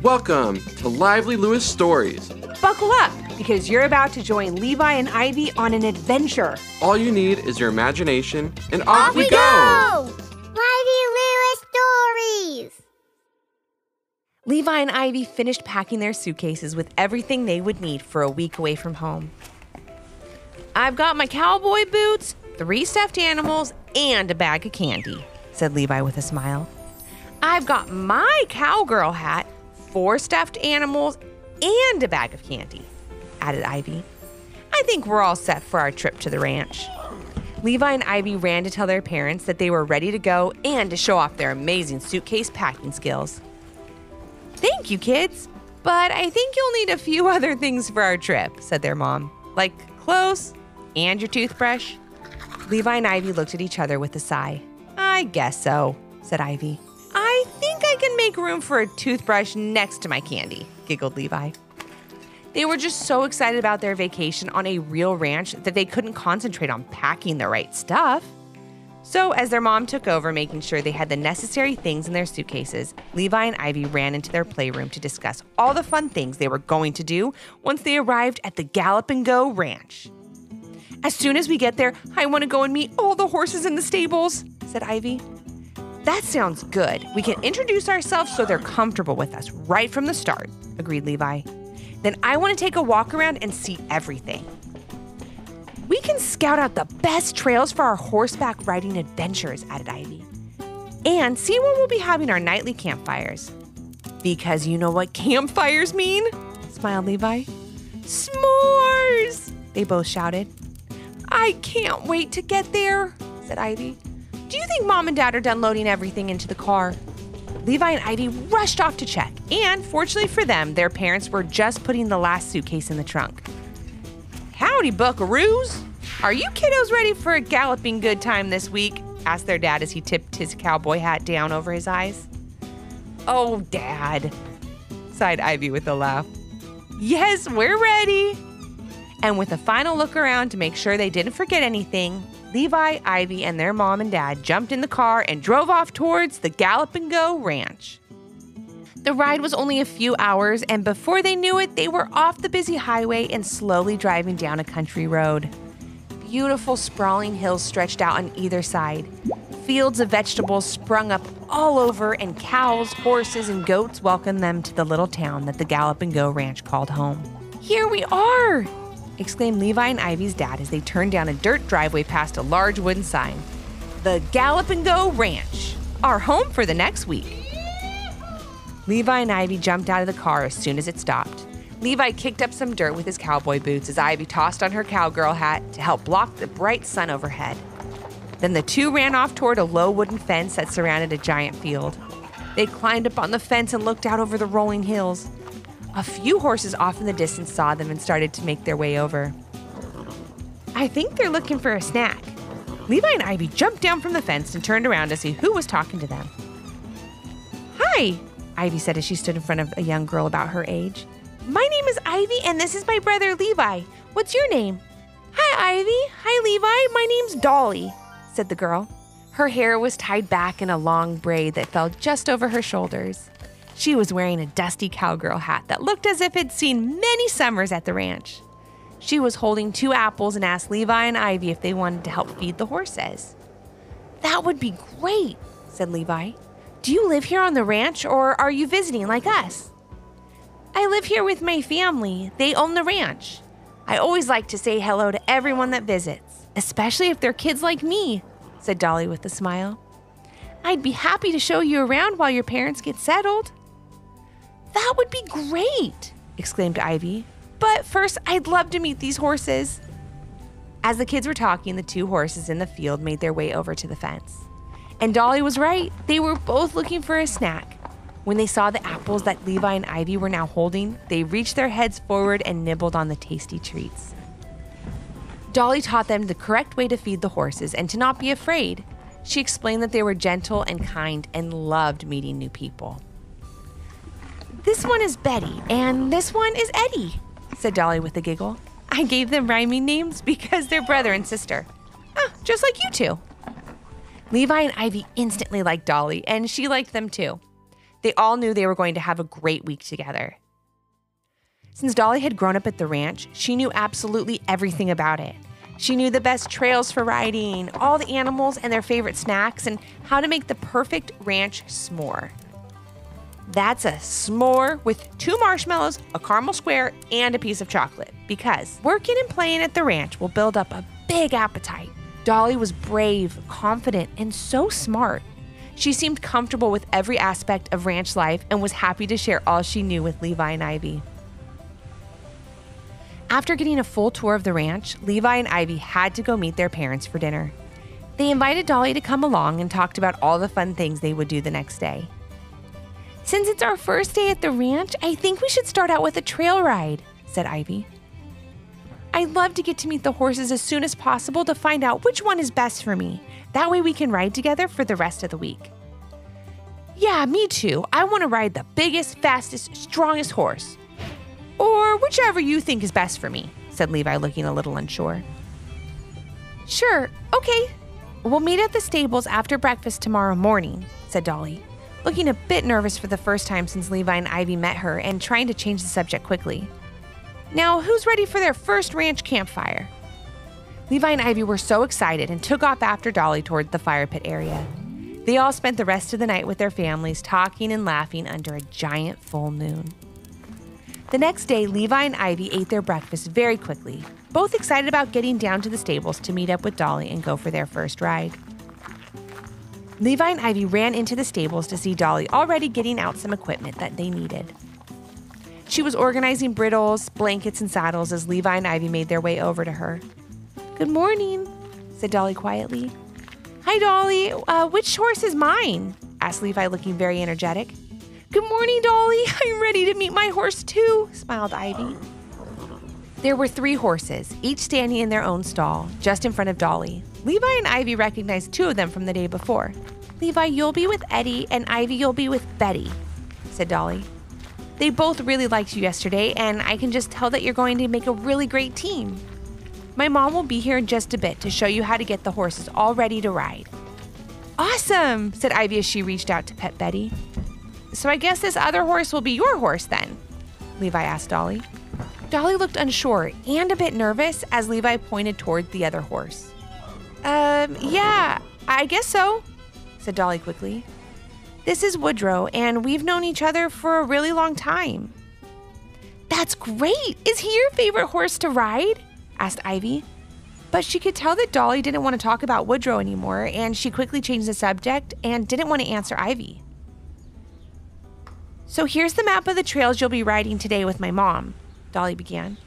Welcome to Lively Lewis Stories. Buckle up, because you're about to join Levi and Ivy on an adventure. All you need is your imagination, and off we go! Lively Lewis Stories! Levi and Ivy finished packing their suitcases with everything they would need for a week away from home. I've got my cowboy boots, 3 stuffed animals, and a bag of candy, said Levi with a smile. I've got my cowgirl hat, 4 stuffed animals, and a bag of candy, added Ivy. I think we're all set for our trip to the ranch. Levi and Ivy ran to tell their parents that they were ready to go and to show off their amazing suitcase packing skills. Thank you, kids, but I think you'll need a few other things for our trip, said their mom, like clothes and your toothbrush. Levi and Ivy looked at each other with a sigh. I guess so, said Ivy. I think I can make room for a toothbrush next to my candy, giggled Levi. They were just so excited about their vacation on a real ranch that they couldn't concentrate on packing the right stuff. So as their mom took over making sure they had the necessary things in their suitcases, Levi and Ivy ran into their playroom to discuss all the fun things they were going to do once they arrived at the Gallop and Go Ranch. As soon as we get there, I want to go and meet all the horses in the stables, said Ivy. That sounds good. We can introduce ourselves so they're comfortable with us right from the start, agreed Levi. Then I want to take a walk around and see everything. We can scout out the best trails for our horseback riding adventures, added Ivy. And see where we'll be having our nightly campfires. Because you know what campfires mean? Smiled Levi. S'mores! They both shouted. I can't wait to get there, said Ivy. Do you think Mom and Dad are done loading everything into the car? Levi and Ivy rushed off to check, and fortunately for them, their parents were just putting the last suitcase in the trunk. Howdy, buckaroos! Are you kiddos ready for a galloping good time this week? Asked their dad as he tipped his cowboy hat down over his eyes. Oh, Dad, sighed Ivy with a laugh. Yes, we're ready. And with a final look around to make sure they didn't forget anything, Levi, Ivy, and their mom and dad jumped in the car and drove off towards the Gallop and Go Ranch. The ride was only a few hours, and before they knew it, they were off the busy highway and slowly driving down a country road. Beautiful sprawling hills stretched out on either side. Fields of vegetables sprung up all over, and cows, horses, and goats welcomed them to the little town that the Gallop and Go Ranch called home. Here we are! Exclaimed Levi and Ivy's dad as they turned down a dirt driveway past a large wooden sign. The Gallop and Go Ranch, our home for the next week. Levi and Ivy jumped out of the car as soon as it stopped. Levi kicked up some dirt with his cowboy boots as Ivy tossed on her cowgirl hat to help block the bright sun overhead. Then the two ran off toward a low wooden fence that surrounded a giant field. They climbed up on the fence and looked out over the rolling hills. A few horses off in the distance saw them and started to make their way over. I think they're looking for a snack. Levi and Ivy jumped down from the fence and turned around to see who was talking to them. Hi, Ivy said as she stood in front of a young girl about her age. My name is Ivy and this is my brother Levi. What's your name? Hi, Ivy. Hi, Levi. My name's Dolly, said the girl. Her hair was tied back in a long braid that fell just over her shoulders. She was wearing a dusty cowgirl hat that looked as if it'd seen many summers at the ranch. She was holding 2 apples and asked Levi and Ivy if they wanted to help feed the horses. That would be great, said Levi. Do you live here on the ranch or are you visiting like us? I live here with my family. They own the ranch. I always like to say hello to everyone that visits, especially if they're kids like me, said Dolly with a smile. I'd be happy to show you around while your parents get settled. That would be great, exclaimed Ivy. But first, I'd love to meet these horses. As the kids were talking, the 2 horses in the field made their way over to the fence. And Dolly was right. They were both looking for a snack. When they saw the apples that Levi and Ivy were now holding, they reached their heads forward and nibbled on the tasty treats. Dolly taught them the correct way to feed the horses and to not be afraid. She explained that they were gentle and kind and loved meeting new people. This one is Betty, and this one is Eddie, said Dolly with a giggle. I gave them rhyming names because they're brother and sister. Just like you two. Levi and Ivy instantly liked Dolly, and she liked them too. They all knew they were going to have a great week together. Since Dolly had grown up at the ranch, she knew absolutely everything about it. She knew the best trails for riding, all the animals and their favorite snacks, and how to make the perfect ranch s'more. That's a s'more with 2 marshmallows, a caramel square, and a piece of chocolate, because working and playing at the ranch will build up a big appetite. Dolly was brave, confident, and so smart. She seemed comfortable with every aspect of ranch life and was happy to share all she knew with Levi and Ivy. After getting a full tour of the ranch, Levi and Ivy had to go meet their parents for dinner. They invited Dolly to come along and talked about all the fun things they would do the next day. "Since it's our first day at the ranch, I think we should start out with a trail ride," said Ivy. "I'd love to get to meet the horses as soon as possible to find out which one is best for me. That way we can ride together for the rest of the week." "Yeah, me too. I want to ride the biggest, fastest, strongest horse. Or whichever you think is best for me," said Levi, looking a little unsure. "Sure, okay. We'll meet at the stables after breakfast tomorrow morning," said Dolly, looking a bit nervous for the first time since Levi and Ivy met her and trying to change the subject quickly. "Now, who's ready for their first ranch campfire?" Levi and Ivy were so excited and took off after Dolly toward the fire pit area. They all spent the rest of the night with their families, talking and laughing under a giant full moon. The next day, Levi and Ivy ate their breakfast very quickly, both excited about getting down to the stables to meet up with Dolly and go for their first ride. Levi and Ivy ran into the stables to see Dolly already getting out some equipment that they needed. She was organizing bridles, blankets, and saddles as Levi and Ivy made their way over to her. "Good morning," said Dolly quietly. "Hi, Dolly. Which horse is mine?" asked Levi, looking very energetic. "Good morning, Dolly. I'm ready to meet my horse too," smiled Ivy. There were 3 horses, each standing in their own stall, just in front of Dolly. Levi and Ivy recognized 2 of them from the day before. "Levi, you'll be with Eddie, and Ivy, you'll be with Betty," said Dolly. "They both really liked you yesterday, and I can just tell that you're going to make a really great team. My mom will be here in just a bit to show you how to get the horses all ready to ride." "Awesome," said Ivy as she reached out to pet Betty. "So I guess this other horse will be your horse then?" Levi asked Dolly. Dolly looked unsure and a bit nervous as Levi pointed toward the other horse. Yeah, I guess so," said Dolly quickly. "This is Woodrow, and we've known each other for a really long time." "That's great! Is he your favorite horse to ride?" asked Ivy. But she could tell that Dolly didn't want to talk about Woodrow anymore, and she quickly changed the subject and didn't want to answer Ivy. "So here's the map of the trails you'll be riding today with my mom," Dolly began.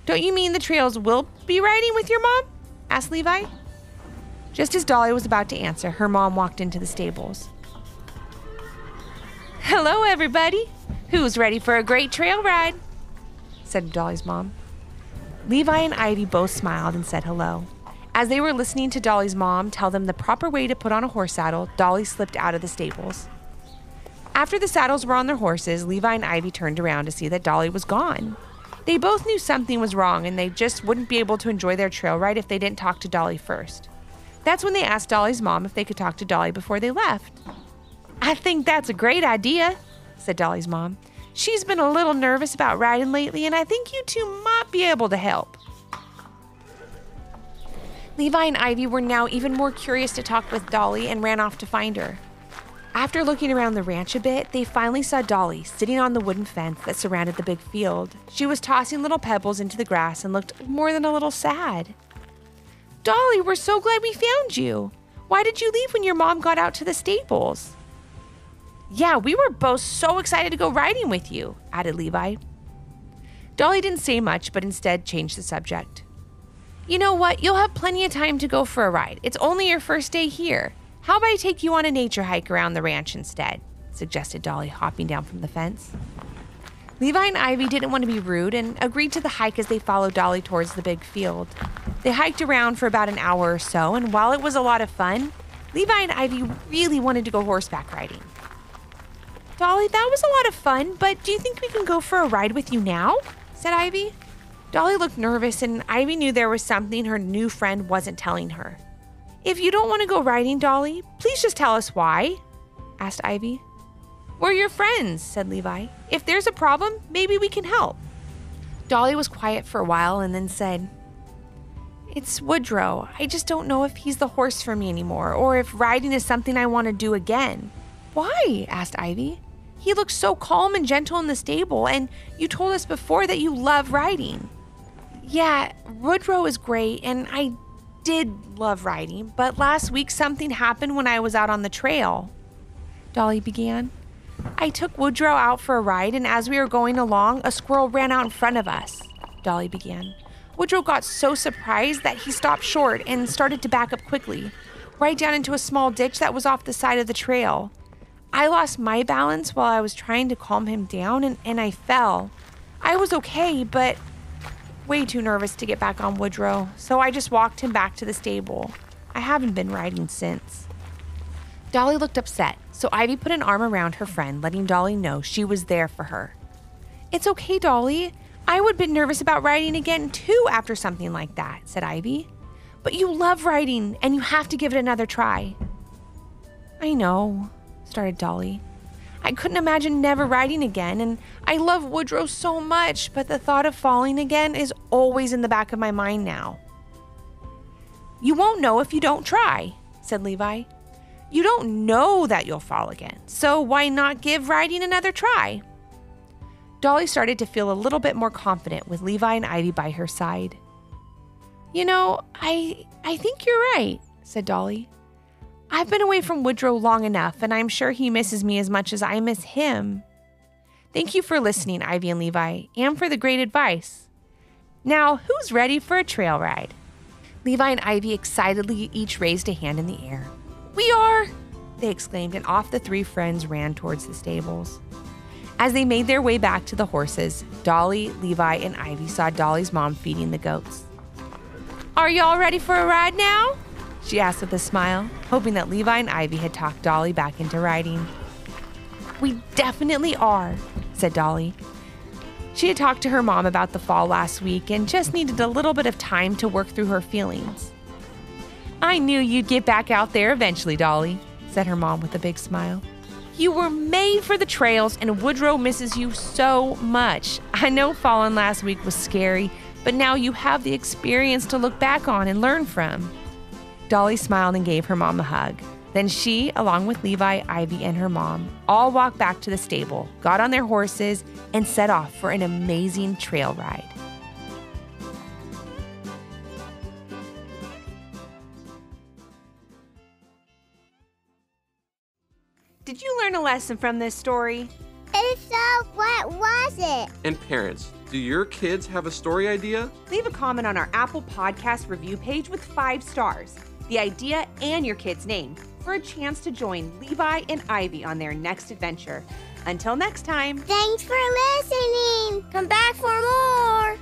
"Don't you mean the trails we'll be riding with your mom?" asked Levi. Just as Dolly was about to answer, her mom walked into the stables. "Hello, everybody. Who's ready for a great trail ride?" said Dolly's mom. Levi and Ivy both smiled and said hello. As they were listening to Dolly's mom tell them the proper way to put on a horse saddle, Dolly slipped out of the stables. After the saddles were on their horses, Levi and Ivy turned around to see that Dolly was gone. They both knew something was wrong and they just wouldn't be able to enjoy their trail ride if they didn't talk to Dolly first. That's when they asked Dolly's mom if they could talk to Dolly before they left. "I think that's a great idea," said Dolly's mom. "She's been a little nervous about riding lately, and I think you two might be able to help." Levi and Ivy were now even more curious to talk with Dolly and ran off to find her. After looking around the ranch a bit, they finally saw Dolly sitting on the wooden fence that surrounded the big field. She was tossing little pebbles into the grass and looked more than a little sad. "Dolly, we're so glad we found you. Why did you leave when your mom got out to the stables?" "Yeah, we were both so excited to go riding with you," added Levi. Dolly didn't say much, but instead changed the subject. "You know what? You'll have plenty of time to go for a ride. It's only your first day here. How about I take you on a nature hike around the ranch instead?" suggested Dolly, hopping down from the fence. Levi and Ivy didn't want to be rude and agreed to the hike as they followed Dolly towards the big field. They hiked around for about an hour or so, and while it was a lot of fun, Levi and Ivy really wanted to go horseback riding. "Dolly, that was a lot of fun, but do you think we can go for a ride with you now?" said Ivy. Dolly looked nervous, and Ivy knew there was something her new friend wasn't telling her. "If you don't want to go riding, Dolly, please just tell us why," asked Ivy. We're your friends, said Levi. If there's a problem, maybe we can help. Dolly was quiet for a while and then said, It's Woodrow. I just don't know if he's the horse for me anymore or if riding is something I want to do again. Why? Asked Ivy. He looks so calm and gentle in the stable, and you told us before that you love riding. Yeah, Woodrow is great, and I did love riding, but last week something happened when I was out on the trail. Dolly began. I took Woodrow out for a ride, and as we were going along, a squirrel ran out in front of us. Dolly began. Woodrow got so surprised that he stopped short and started to back up quickly, right down into a small ditch that was off the side of the trail. I lost my balance while I was trying to calm him down, and I fell. I was okay, but way too nervous to get back on Woodrow, so I just walked him back to the stable. I haven't been riding since. Dolly looked upset, so Ivy put an arm around her friend, letting Dolly know she was there for her. It's okay, Dolly. I would have been nervous about riding again, too, after something like that, said Ivy. But you love riding, and you have to give it another try. I know, started Dolly. I couldn't imagine never riding again, and I love Woodrow so much, but the thought of falling again is always in the back of my mind now. You won't know if you don't try, said Levi. You don't know that you'll fall again, so why not give riding another try? Dolly started to feel a little bit more confident with Levi and Ivy by her side. You know, I think you're right, said Dolly. I've been away from Woodrow long enough, and I'm sure he misses me as much as I miss him. Thank you for listening, Ivy and Levi, and for the great advice. Now, who's ready for a trail ride? Levi and Ivy excitedly each raised a hand in the air. We are, they exclaimed, and off the three friends ran towards the stables. As they made their way back to the horses, Dolly, Levi, and Ivy saw Dolly's mom feeding the goats. Are y'all ready for a ride now? She asked with a smile, hoping that Levi and Ivy had talked Dolly back into riding. We definitely are, said Dolly. She had talked to her mom about the fall last week and just needed a little bit of time to work through her feelings. I knew you'd get back out there eventually, Dolly, said her mom with a big smile. You were made for the trails, and Woodrow misses you so much. I know falling last week was scary, but now you have the experience to look back on and learn from. Dolly smiled and gave her mom a hug. Then she, along with Levi, Ivy, and her mom, all walked back to the stable, got on their horses, and set off for an amazing trail ride. Did you learn a lesson from this story? If so, what was it? And parents, do your kids have a story idea? Leave a comment on our Apple Podcast review page with 5 stars, the idea, and your kid's name for a chance to join Levi and Ivy on their next adventure. Until next time. Thanks for listening. Come back for more.